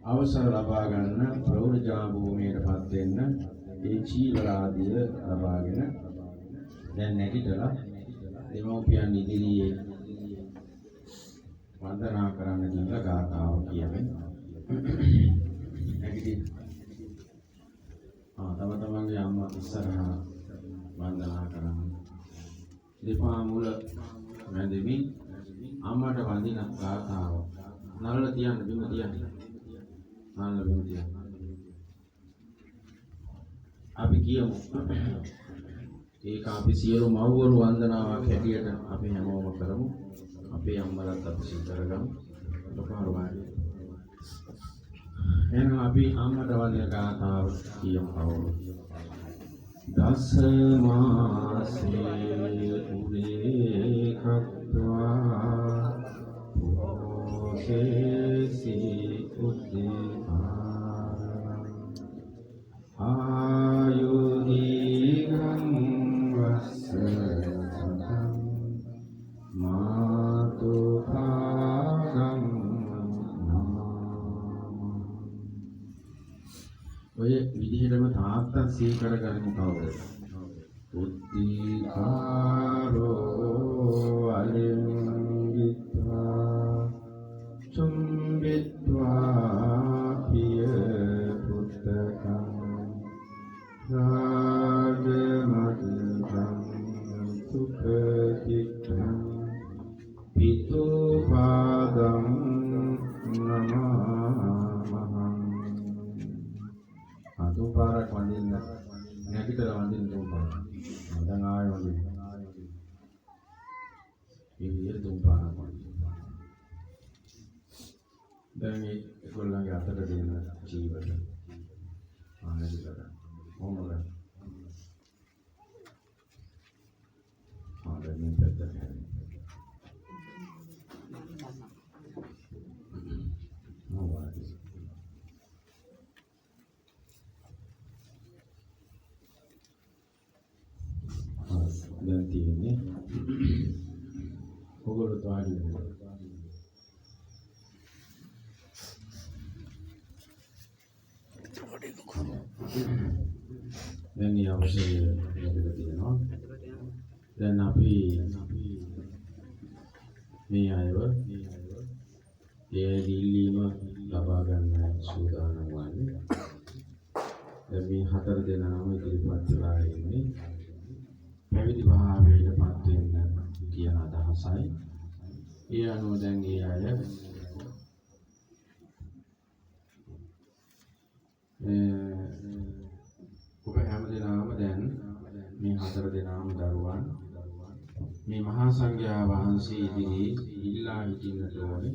අවසර ලබා ගන්න ප්‍රෞಢජා භූමියටපත් වෙන්න ඒ චීවරාදිය ලබාගෙන දැන් නැගිටලා දෙමෝපියන් ඉදිරියේ වන්දනා කරන්න කියලා ගාථාව කියමින් නැගිටින්න. තම තමන්ගේ අම්මා ඉස්සරහා වන්දනා කරන්න. දෙපා මුල වැඳෙමින් අම්මට වඳින ගාථාව නල්ල තියන්න බිම තියන්න. නල්ල බිම තියන්න. අපි කියමු. ඒක අපි සියලු මව්වරු වන්දනාවක් හැටියට අපි හැමෝම කරමු. අපේ අම්මලාත් අපි සිහි කරගමු. ලොකහරුවායි. එහෙනම් අපි අම්මට වදින ගාථාව කියමු කවුරු. දස මාසේ උරේ කତ୍වා පෝසෙසි උද්දීපා ආයුදීගං වස්සතං මාතුකාගං ඔය විදිහටම තාත්තා සිහි කරගන්න කවුද? උද්දීකාරෝ අලිංගිත්වා චුම්බිත්වා පිය පුත්තකං රාජමද්දං සුපතිත්තං පිතුපාදං නමః. තුපාරක් වඳින්න නැගිටලා වඳින්න තුපාරක්. දැන් ආයෙ වඳින්න. මේ විදිහට තුපාරක් වඳින්න. දැන් ඒගොල්ලන්ගේ අතට දෙන ජීවිත ආනෙදිලා මොනවද? ආරෙන්න පැත්තට. දැන් තියෙන්නේ ඔයගොල්ලෝ වාඩි වෙනවා. දැන් මේ අවශ්‍ය දෙයක් තියෙනවා. දැන් අපි මේ අයව ඒ දිල්ලීම ලබා ගන්න සූදානම් වන්නේ. දැන් මේ 4 දෙනාම ඉදිරිපත් වෙලා ඉන්නේ. පැවිදි භාවයටපත් වෙන්න කියන අදහසයි. ඒ අනුව දැන් ඒ අය ඔබ හැමදෙනාම දැන් මේ 4 දෙනාම දරුවන් මේ මහා සංඝයා වහන්සේ ඉදිරියේ ඉල්ලා හිටින්නට ඕනේ.